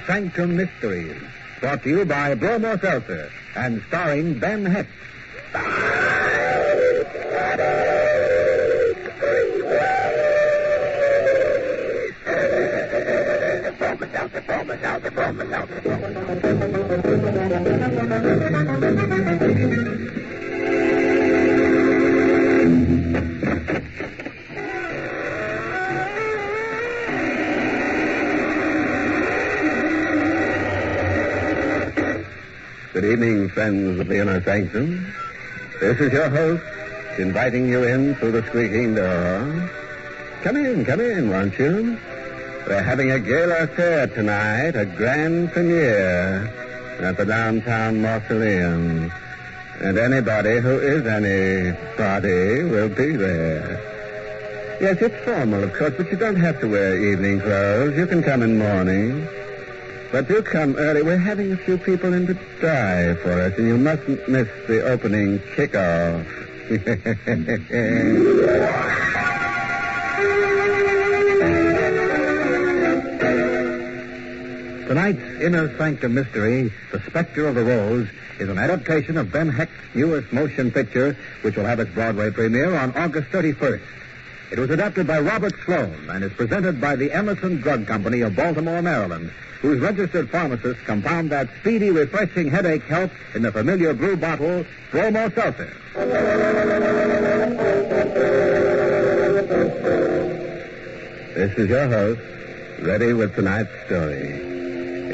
Sanctum Mysteries, brought to you by Bromo Seltzer and starring Ben Hecht. Good evening, friends of the Inner Sanctum. This is your host, inviting you in through the squeaking door. Come in, won't you? We're having a gala affair tonight, a grand premiere at the downtown mausoleum. And anybody who is anybody will be there. Yes, it's formal, of course, but you don't have to wear evening clothes. You can come in morning. But do come early. We're having a few people in to die for us, and you mustn't miss the opening kickoff. Tonight's Inner Sanctum mystery, The Spectre of the Rose, is an adaptation of Ben Hecht's newest motion picture, which will have its Broadway premiere on August 31st. It was adapted by Robert Sloan and is presented by the Emerson Drug Company of Baltimore, Maryland, whose registered pharmacists compound that speedy, refreshing headache help in the familiar blue bottle, Bromo Seltzer. This is your host, ready with tonight's story.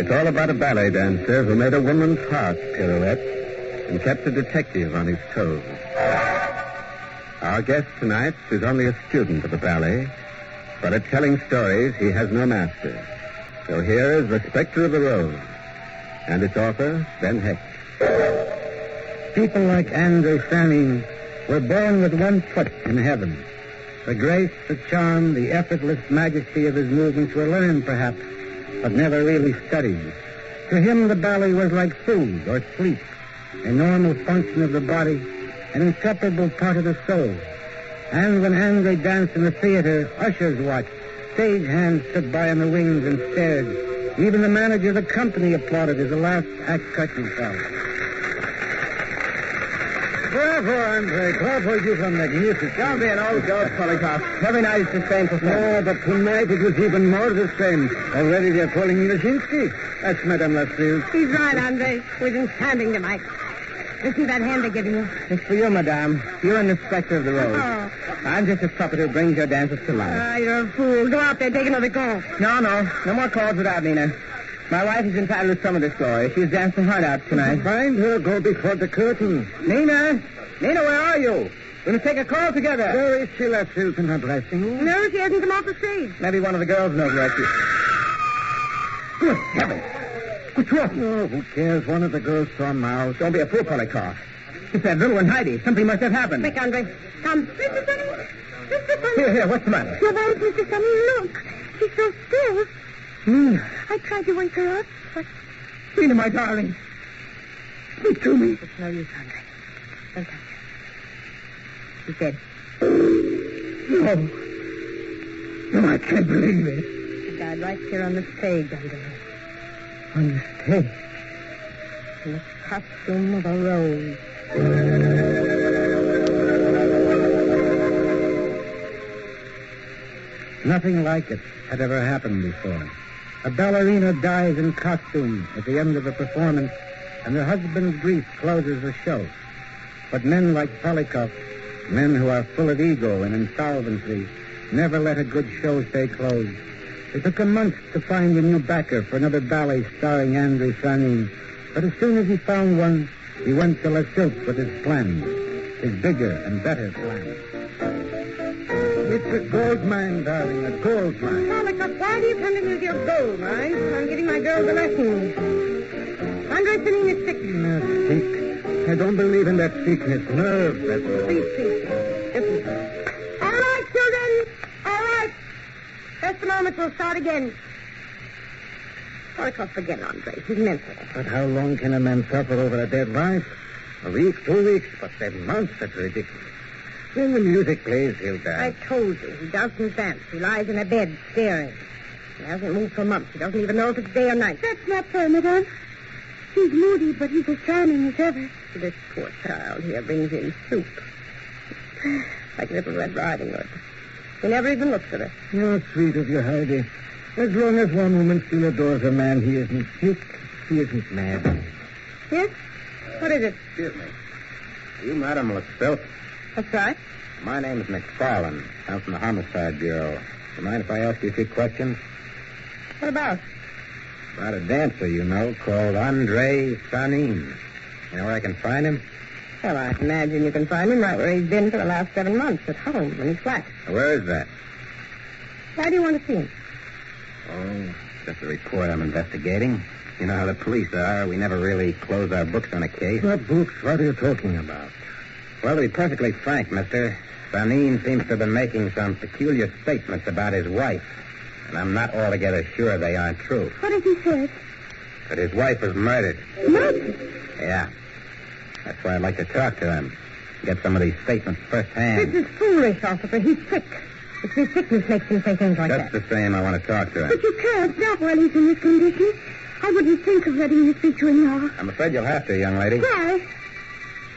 It's all about a ballet dancer who made a woman's heart pirouette and kept a detective on his toes. Our guest tonight is only a student of the ballet, but at telling stories, he has no master. So here is The Spectre of the Rose, and its author, Ben Hecht. People like Andrew Fanning were born with one foot in heaven. The grace, the charm, the effortless majesty of his movements were learned, perhaps, but never really studied. To him, the ballet was like food or sleep, a normal function of the body, an inseparable part of the soul. And when Andre danced in the theater, ushers watched. Stage hands stood by in the wings and stared. Even the manager of the company applauded as the last act curtain fell. Bravo, Andre. Bravo, you were magnificent. Don't be an old goat, Polikoff. Every night it's the same performance. No, but tonight it was even more the same. Already they're calling me Nijinsky. That's Madame Lascelles. He's right, Andre. We've been standing tonight. Listen to that hand they're giving you. It's for you, Madame. You're in the Spectre of the Rose. Oh. I'm just a puppet who brings your dancers to life. Ah, you're a fool. Go out there, take another call. No more calls without Nina. My wife is entitled to some of this glory. She's danced her heart out tonight. Find her, go before the curtain. Nina, where are you? We're going to take a call together. Where is she, Lascelles, in her dressing room? No, she hasn't come off the stage. Maybe one of the girls knows where she is. Good heavens. What's wrong? Oh, who cares? One of the girls saw Mouse. Don't be a fool, Polikoff. It's that little one, Heidi. Something must have happened. Quick, Andre. Come. Mr. Sunny. Mr. Sunny. Here, what's the matter? Your wife, Mr. Sunny, look. She's so still. Nina. I tried to wake her up, but... Nina, my darling. Speak to me. It's no use, Andre. Don't touch her. She's dead. No, I can't believe it. She died right here on the stage, Andre. On the stage? In the costume of a rose. Nothing like it had ever happened before. A ballerina dies in costume at the end of a performance, and her husband's grief closes the show. But men like Polikoff, men who are full of ego and insolvency, never let a good show stay closed. It took him months to find a new backer for another ballet starring Andre Fanning. But as soon as he found one, he went to Lascelles with his plan, his bigger and better plan. It's a gold mine, darling, a gold mine. Polikoff, why do you come in with your gold mine? I'm giving my girls a lesson. Andre Fanning is sick. Sick. I don't believe in that sickness. Nerves, that's all. Please. Listen. All right, children. All right. Just a moment, we'll start again. Polikoff, forget Andre. He's mental. But how long can a man suffer over a dead wife? A week, 2 weeks, but 7 months? That's ridiculous. When the music plays, he'll die. I told you, he doesn't dance. He lies in a bed, staring. He hasn't moved for months. He doesn't even know if it's day or night. That's not fair, madame. He's moody, but he's as charming as ever. This poor child here brings in soup. Like Little Red Riding Hood. He never even looks at her. You're sweet of you, Heidi. As long as one woman still adores a man, he isn't sick, he isn't mad. Yes? What is it? Excuse me. You, madam, look filthy. That's right. My name's McFarland. I'm from the Homicide Bureau. Do you mind if I ask you a few questions? What about? About a dancer you know called Andre Sanin. You know where I can find him? Well, I imagine you can find him right where he's been for the last 7 months, at home, in his flat. Where is that? Why do you want to see him? Oh, just a report I'm investigating. You know how the police are. We never really close our books on a case. What books? What are you talking about? Well, to be perfectly frank, mister, Sanin seems to have been making some peculiar statements about his wife. And I'm not altogether sure they aren't true. What has he said? That his wife was murdered. Murdered? Yeah. That's why I'd like to talk to him. Get some of these statements firsthand. This is foolish, officer. He's sick. It's his sickness makes him say things like Just that. the same, I want to talk to him. But you can't, not while he's in this condition. I wouldn't think of letting you speak to him now. I'm afraid you'll have to, young lady. Why?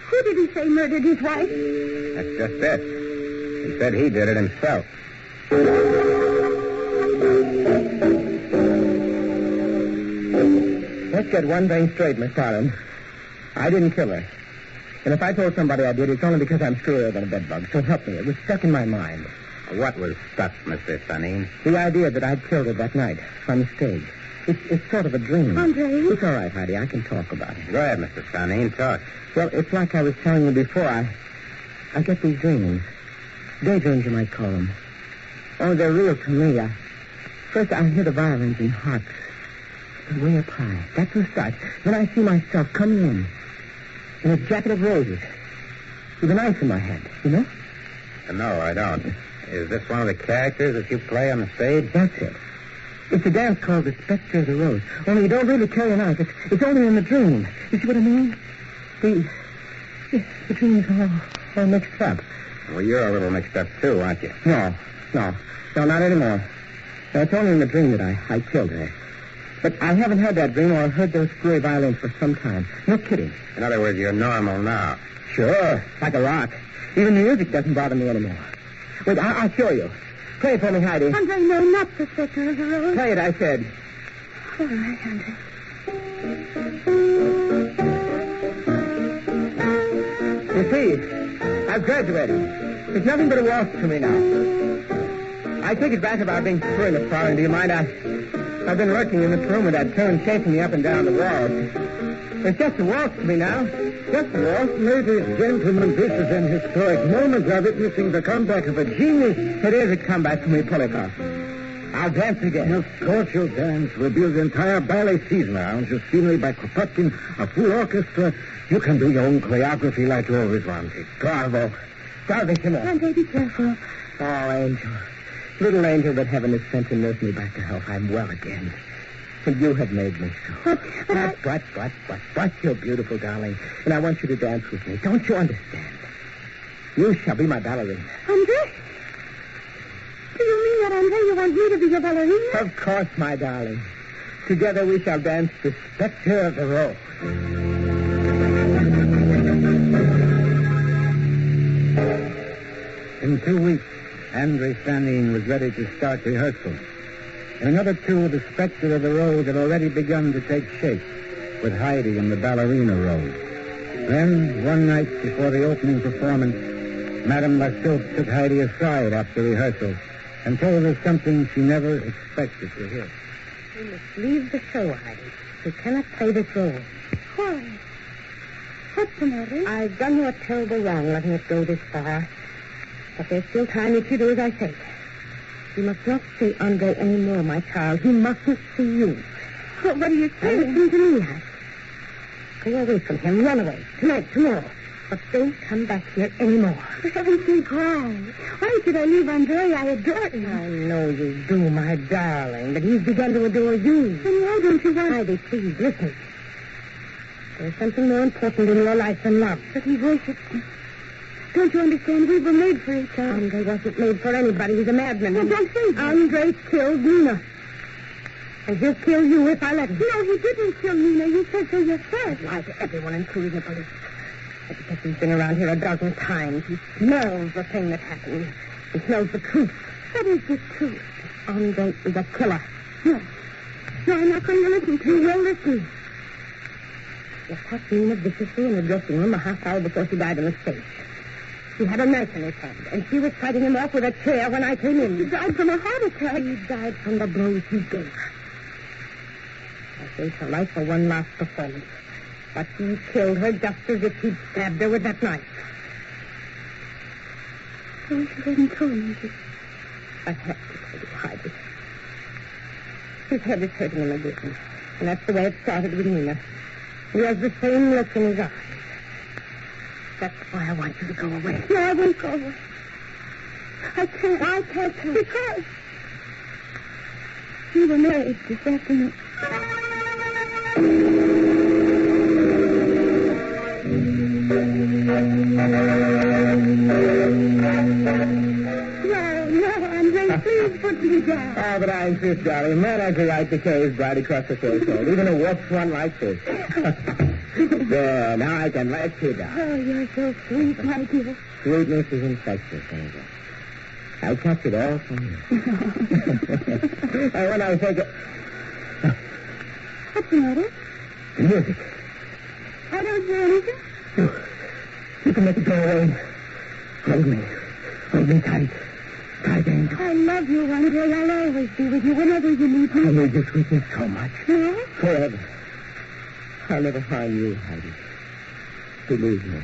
Who did he say murdered his wife? That's just it. He said he did it himself. Let's get one thing straight, Miss Tarrant. I didn't kill her. And if I told somebody I did, it's only because I'm screwier than a bedbug. So help me. It was stuck in my mind. What was stuck, Mr. Sanin? The idea that I'd killed her that night on the stage. It's sort of a dream. Andre? It's all right, Heidi. I can talk about it. Go ahead, Mr. Sanin. Talk. Well, it's like I was telling you before. I get these dreams. Daydreams, you might call them. Oh, they're real to me. First, I hear the violins and harps. They're way up high. That's the start. Then I see myself coming in a jacket of roses with a knife in my hand, you know? No, I don't. Is this one of the characters that you play on the stage? That's it. It's a dance called the Spectre of the Rose. Only you don't really carry a knife. It's only in the dream. You see what I mean? The dream's all mixed up. Well, you're a little mixed up, too, aren't you? No, not anymore. No, it's only in the dream that I killed her. But I haven't had that dream or heard those screwy violins for some time. No kidding. In other words, you're normal now. Sure, like a rock. Even the music doesn't bother me anymore. Wait, I'll show you. Play it for me, Heidi. Andre, no, not the Spectre of the Rose. Play it, I said. All right, Andre. You see, I've graduated. It's nothing but a waltz to me now. I take it back about being screwy, Miss Farland. Do you mind? I've been working in this room with that tune chasing me up and down the walls. It's just a waltz to me now. Just a waltz. Ladies, gentlemen, this is an historic moment. We're witnessing the comeback of a genius. It is a comeback for me, Polikoff. I'll dance again. Of course you'll dance. We'll build the entire ballet season around you, scenery by Kropotkin, a full orchestra. You can do your own choreography like you always wanted. Bravo. Salvation. Andre, be careful. Oh, Angel. Little angel that heaven has sent to nurse me back to health. I'm well again. And you have made me so. But, you're beautiful, darling. And I want you to dance with me. Don't you understand? You shall be my ballerina. Andre? Do you mean that, Andre? You want me to be your ballerina? Of course, my darling. Together we shall dance the Spectre of the Rose. In 2 weeks, Andre Sanin was ready to start rehearsal. In another 2, the Spectre of the Rose had already begun to take shape, with Heidi in the ballerina role. Then, one night before the opening performance, Madame Lassilk took Heidi aside after rehearsal and told her something she never expected to hear. You must leave the show, Heidi. You cannot play this role. Why? What's the matter? I've done you a terrible wrong letting it go this far. But there's still time if you do as I say. You must not see Andre anymore, my child. He mustn't see you. What are you Now saying? listen to me, Heidi. Go away from him. Run away. Tonight, tomorrow. But don't come back here anymore. For heaven's sake, why? Why should I leave Andre? I adore him. I know you do, my darling, but he's begun to adore you. Then why don't you want... Heidi, please, listen. There's something more important in your life than love. But he worships me. Don't you understand? We were made for each other. Andre wasn't made for anybody. He's a madman. Well, don't say that. Andre killed Nina. And he'll kill you if I let him. No, he didn't kill Nina. You said so yourself. Lie to everyone, including the police. The detective's been around here a dozen times. He smells the thing that happened. He smells the truth. What is the truth? Andre is a killer. No. No, I'm not going to listen to you. Well, listen. You caught Nina viciously in the dressing room a half hour before she died in the stage. He had a knife in his hand, and she was fighting him off with a chair when I came in. She died from a heart attack. She died from the blows he gave her. I saved her life for one last performance. But he killed her just as if he'd stabbed her with that knife. I wish you hadn't told me this. I have to tell you, Heidi. His head is hurting him again. And that's the way it started with Nina. He has the same look in his eyes. That's why I want you to go away. No, I won't go away. I can't. Because you were married this afternoon. No, Andre, please put me down. Oh, but I insist, darling. Man has a right to carry his bride across the threshold, even a warped one like this. There, now I can let you down. Oh, you're so sweet, my dear. Sweetness is infectious, Angel. I kept it all from you. And when I take it... What's the matter? The music. I don't hear anything. You can make it go away. Hold me. Hold me tight. Tight, Angel. I love you, Andre. I'll always be with you whenever you need me. I need your sweetness so much. Yeah? Forever. I'll never harm you, Heidi. Believe me.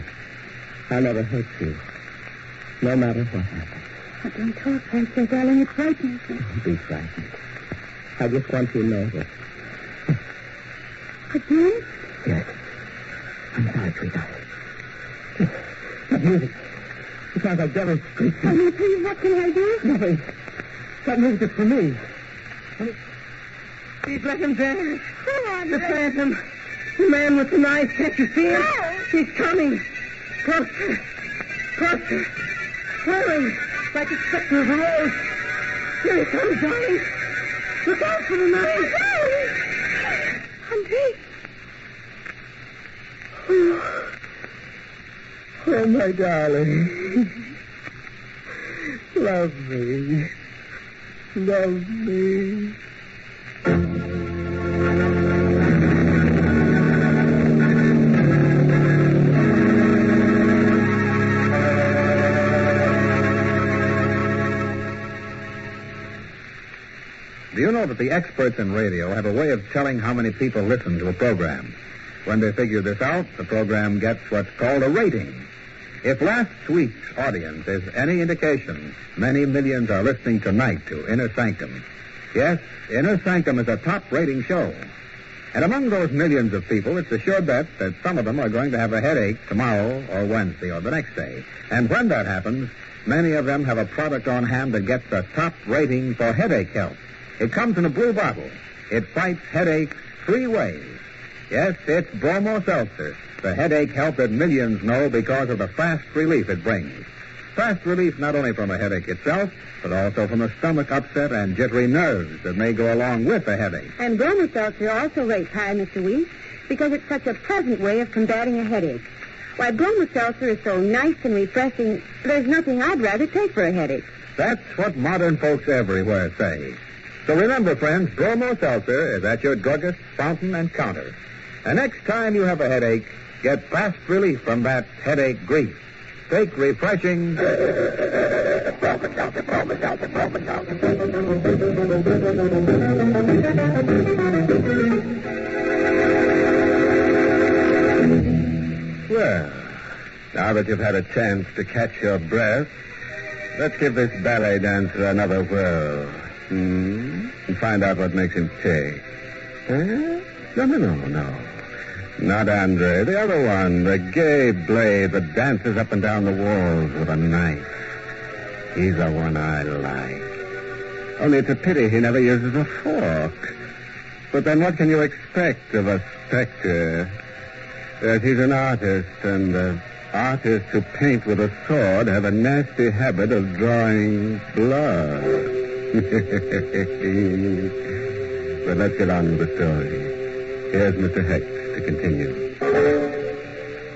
I'll never hurt you. No matter what happens. Oh, don't talk like that, darling. It frightens me. Don't be frightened. I just want you to know this. Again? Yes. I'm sorry, sweetheart. That music. It sounds like devil's screech. Oh, no, please, what can I do? Nothing. That music is for me. Please let him dance. Go on, The phantom. The man with the knife. Can't you see him? No. He's coming. Closer. Closer. Whirling like a spectre of a rose. Here he comes, darling. Look out for the knife. Andre. Oh, my darling. Love me. Love me. Do you know that the experts in radio have a way of telling how many people listen to a program? When they figure this out, the program gets what's called a rating. If last week's audience is any indication, many millions are listening tonight to Inner Sanctum. Yes, Inner Sanctum is a top-rating show. And among those millions of people, it's a sure bet that some of them are going to have a headache tomorrow or Wednesday or the next day. And when that happens, many of them have a product on hand that gets a top rating for headache help. It comes in a blue bottle. It fights headaches 3 ways. Yes, it's Bromo Seltzer, the headache help that millions know because of the fast relief it brings. Fast relief not only from a headache itself, but also from the stomach upset and jittery nerves that may go along with a headache. And Bromo Seltzer also rates high, Mr. Weed, because it's such a pleasant way of combating a headache. Why, Bromo Seltzer is so nice and refreshing, there's nothing I'd rather take for a headache. That's what modern folks everywhere say. So remember, friends, Bromo Seltzer is at your druggist, fountain, and counter. And next time you have a headache, get fast relief from that headache grief. Take refreshing... Bromo Seltzer, Bromo Seltzer, Bromo Seltzer. Well, now that you've had a chance to catch your breath, let's give this ballet dancer another whirl. And find out what makes him tick. No. Not Andre. The other one, the gay blade that dances up and down the walls with a knife. He's the one I like. Only it's a pity he never uses a fork. But then what can you expect of a Spectre? Yes, he's an artist, and artists who paint with a sword have a nasty habit of drawing blood. But let's get on with the story. Here's Mr. Hecht to continue.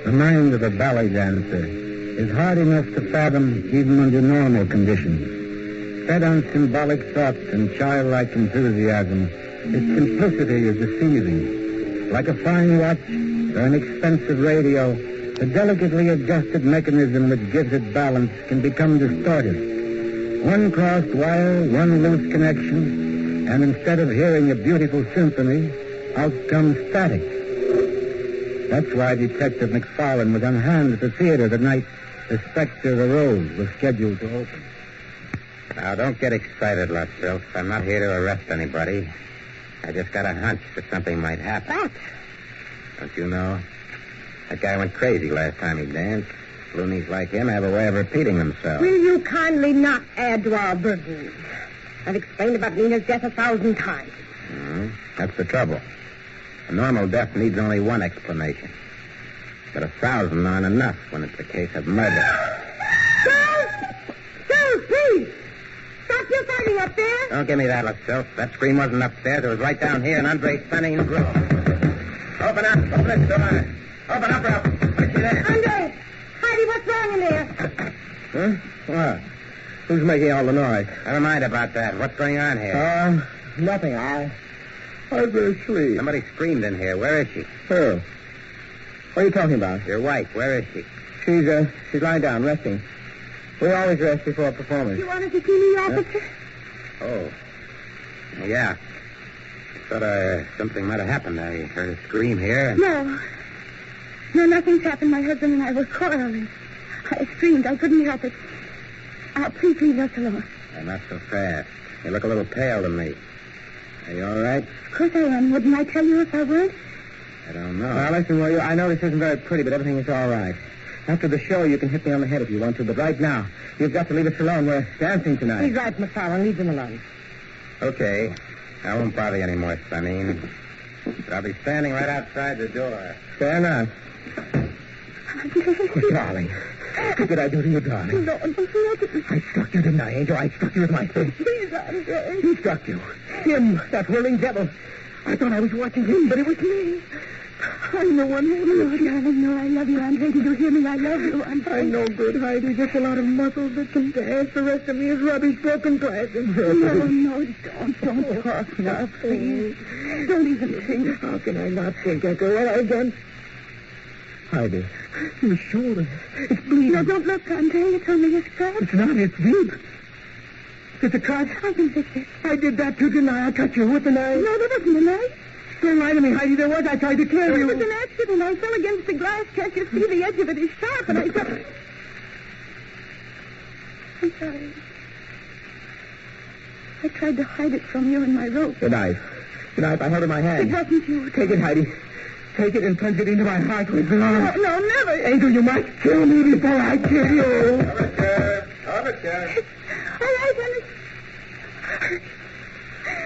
The mind of a ballet dancer is hard enough to fathom even under normal conditions. Fed on symbolic thoughts and childlike enthusiasm, its simplicity is deceiving. Like a fine watch or an expensive radio, the delicately adjusted mechanism that gives it balance can become distorted. One crossed wire, one loose connection, and instead of hearing a beautiful symphony, out comes static. That's why Detective McFarlane was on hand at the theater the night the Spectre arose was scheduled to open. Now, don't get excited, Lutzelf. I'm not here to arrest anybody. I just got a hunch that something might happen. What? Don't you know? That guy went crazy last time he danced. Loonies like him have a way of repeating themselves. Will you kindly not add to our burden? I've explained about Nina's death 1,000 times. That's the trouble. A normal death needs only one explanation. But 1,000 aren't enough when it's a case of murder. Sir, please! Stop your fighting up there! Don't give me that, Lutzelf. That scream wasn't upstairs. It was right down here in Andre's stunning room. Open up. Open this door. Open up, Ralph. What's there? Andre! Heidi, what's wrong in there? Huh? What? Who's making all the noise? Never mind about that. What's going on here? Nothing. I was asleep. Somebody screamed in here. Where is she? Who? What are you talking about? Your wife. Where is she? She's lying down, resting. We always rest before a performance. You wanted to see me, officer? Oh. Yeah. Thought something might have happened. I heard a scream here. And... No, nothing's happened. My husband and I were quarreling. I screamed. I couldn't help it. Please leave us alone. Not so fast. You look a little pale to me. Are you all right? Of course I am. Wouldn't I tell you if I weren't? I don't know. Now, listen, will you? I know this isn't very pretty, but everything is all right. After the show, you can hit me on the head if you want to, but right now, you've got to leave us alone. We're dancing tonight. He's right, McFarlane. Leave him alone. Okay. I won't bother you anymore, Sonny. But I'll be standing right outside the door. Fair enough. Oh, darling. What did I do to you, darling? No, nothing. I struck you, didn't I, Angel? I struck you with my fist. Please, Andre. Who struck you? Him, that whirling devil. I thought I was watching him, but it was me. I'm the one who... No, darling, no, I love you, Andre. Did you hear me? I love you, Andre. I'm no good, Heidi. Just a lot of muscles that can dance. The rest of me is rubbish, broken glass, and No, don't talk now, please. Don't even think. How can I not think, Echo? What I've done? Heidi, your shoulder. It's bleeding. No, don't look, Andre. It's only a scratch. It's not. It's deep. It's a cut. I can fix it. I did that too, didn't I? I cut you with the knife. No, there wasn't a knife. Don't lie to me, Heidi. There was. I tried to kill you. It was an accident. I fell against the glass. Can't you see the edge of it is sharp? And I fell... I'm sorry. I tried to hide it from you in my rope. The knife. The knife I held in my hand. It wasn't you. Take it, Heidi. Take it and plunge it into my heart with love. No, never. Angel, you must kill me before I kill you. Officer! Officer! All right,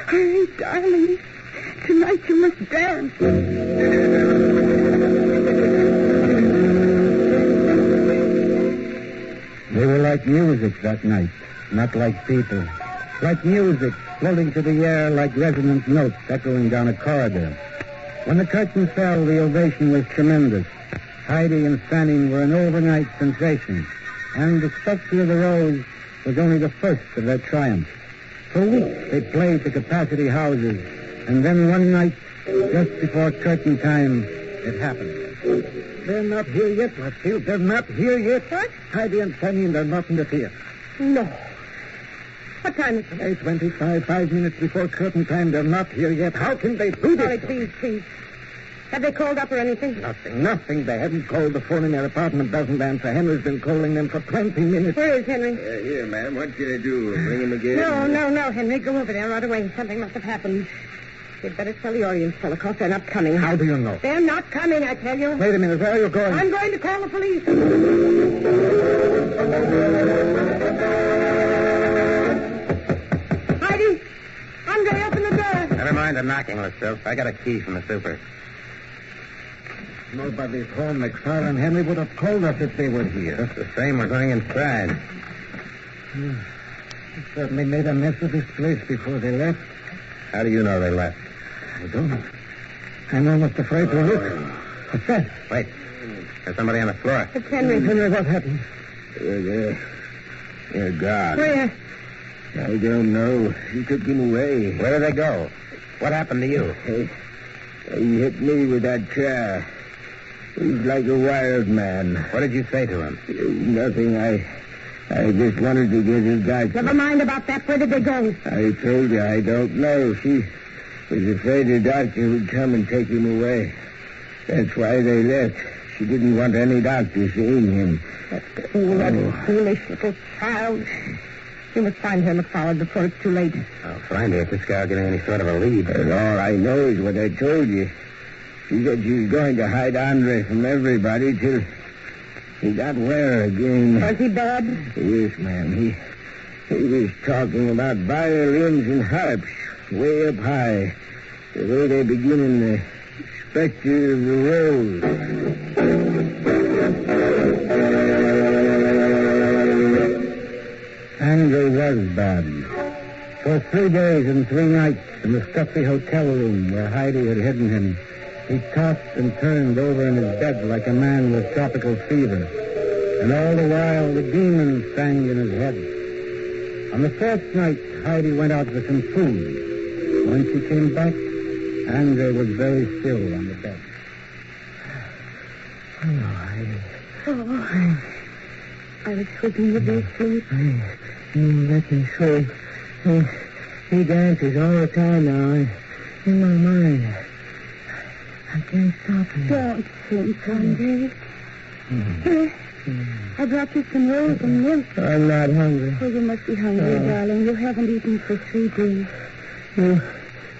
Hurry, darling. Tonight you must dance. They were like music that night, not like people. Like music floating through the air like resonant notes echoing down a corridor. When the curtain fell, the ovation was tremendous. Heidi and Fanning were an overnight sensation, and the Spectre of the Rose was only the first of their triumphs. For weeks they played to capacity houses, and then one night, just before curtain time, it happened. They're not here yet, Blackfield. They're not here yet. What? Heidi and Fanning, they're not in the theater. No. What time is it? 8:25, 5 minutes before curtain time. They're not here yet. How can they do Sorry, this? please. Have they called up or anything? Nothing. They haven't called. The phone in their apartment doesn't answer. Henry's been calling them for 20 minutes. Where is Henry? Here, ma'am. What can I do? Bring him again? No, Henry. Go over there right away. Something must have happened. You'd better tell the audience telecost they're not coming. How do you know? They're not coming, I tell you. Wait a minute. Where are you going? I'm going to call the police. Heidi! Andre, open the door. Never mind the knocking, Lutzelf. I got a key from the super. Nobody's home. McFarlane Henry would have called us if they were here. Just the same, we're going inside. They certainly made a mess of this place before they left. How do you know they left? I don't. I'm almost afraid to look. What's that? Wait. There's somebody on the floor. It's Henry. Henry, what happened? They're gone. Where? I don't know. He took him away. Where did they go? What happened to you? He hit me with that chair. He's like a wild man. What did you say to him? Nothing. I just wanted to get his guy. Never mind about that. Where did they go? I told you I don't know. She was afraid the doctor would come and take him away. That's why they left. She didn't want any doctor seeing him. That foolish little child. You must find her, McFarland, before it's too late. I'll find her if this guy will give me any sort of a lead. And all I know is what I told you. She said she was going to hide Andre from everybody till he got well again. Was he bad? Yes, ma'am. He was talking about violins and harps way up high. The way they begin in the Spectre of the Rose. Andre was bad. For 3 days and 3 nights in the stuffy hotel room where Heidi had hidden him, he tossed and turned over in his bed like a man with tropical fever. And all the while, the demons sang in his head. On the 4th night, Heidi went out for some food. When she came back, Andre was very still on the bed. I was hoping you'd be asleep. Let me sleep. He dances all the time now. In my mind. I can't stop him. Don't sleep, Andre. Here, I brought you some rolls and milk. I'm not hungry. Oh, you must be hungry, darling. You haven't eaten for 3 days. You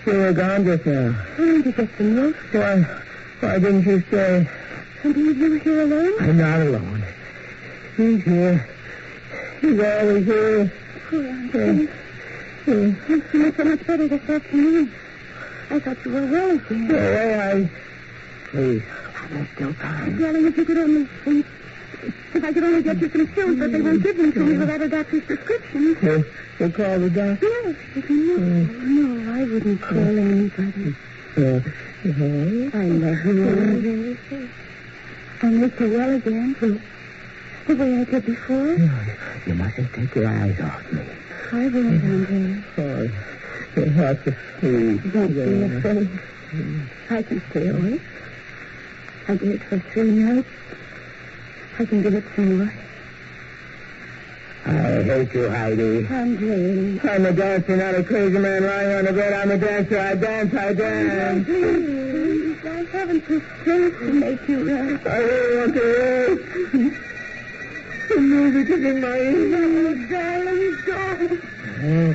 were gone just now. Why did you get some milk? Why didn't you stay? And leave you here alone? I'm not alone. He's here. He's always here. Poor Andre. I'm feeling so much better this afternoon. I thought you were well again. Go away, Please. There's still time. Darling, if you could only sleep. If I could only get you some pills, but they won't give them to me without a doctor's prescription. You'll call the doctor? Yes, if you know. No, I wouldn't call anybody. I love you, Andre. I'll make you well again. The way I did before. You mustn't take your eyes off me. I won't, Andre. Oh, you have to sleep. Don't be afraid. I can stay awake. I did it for 3 nights. I can do it some more. I hate you, Heidi. Andre. I'm a dancer, not a crazy man lying on the bed. I'm a dancer. I dance. Andre, please. I haven't the strength to make you rest. I really want to rest. The music is in my ears. Oh, darling, don't.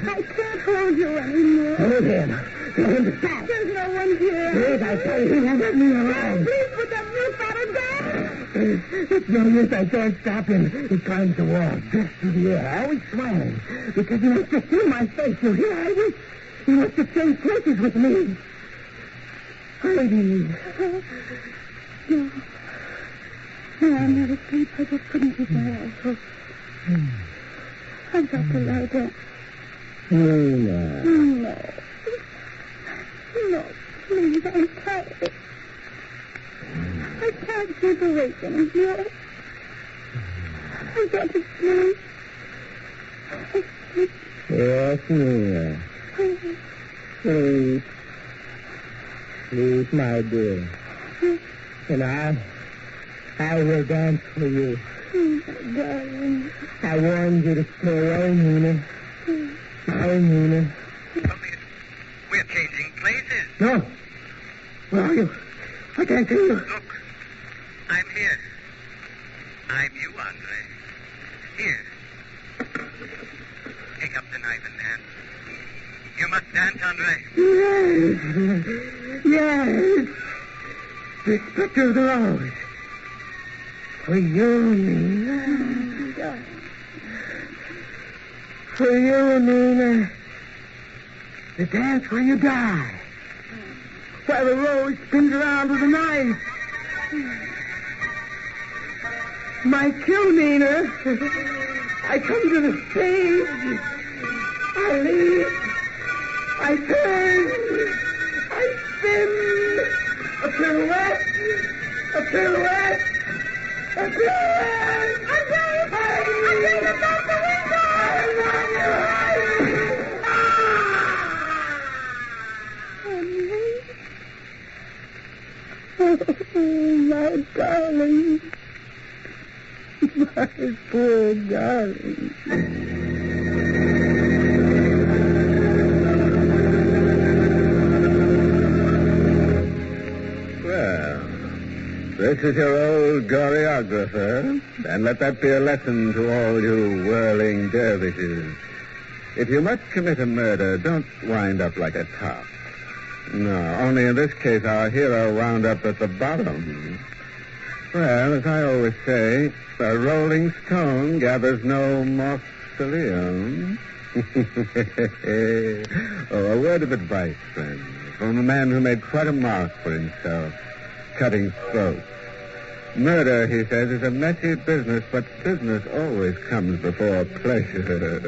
I can't hold you anymore. Hold him. Tell him to stop. There's no one here. Please, I tell you, he won't let me alone. Please put that milk bottle down. It's no use. I can't stop him. He climbs the wall, drifts through the air, always smiling. Because he wants to see my face. You hear, Heidi? He wants to change places with me. Heidi. No. No, I'm not asleep. I just couldn't keep my eyes open. I've got to lie down. No. No, please, I'm tired. I can't keep awake anymore. I've got to sleep. Yes, Nina. Sleep. Sleep, my dear. And I will dance for you. Darling. I warned you to stay away, Nina. Oh, Nina. We're changing places. No. Where are you? I can't see you. Look, I'm here. I'm you, Andre. Here. Take up the knife and dance. You must dance, Andre. Yes. The Spectre of the Rose. For you, Nina. For you, Nina. The dance where you die. While the rose spins around with a knife. My kill, Nina. I come to the stage. I leave. I turn. I A pirouette! A pirouette! A pirouette! My darling. My poor darling. Well, this is your old choreographer, and let that be a lesson to all you whirling dervishes. If you must commit a murder, don't wind up like a top. No, only in this case our hero wound up at the bottom. Well, as I always say, a rolling stone gathers no mausoleum. Oh, a word of advice, friends, from a man who made quite a mark for himself, cutting throats. Murder, he says, is a messy business, but business always comes before pleasure.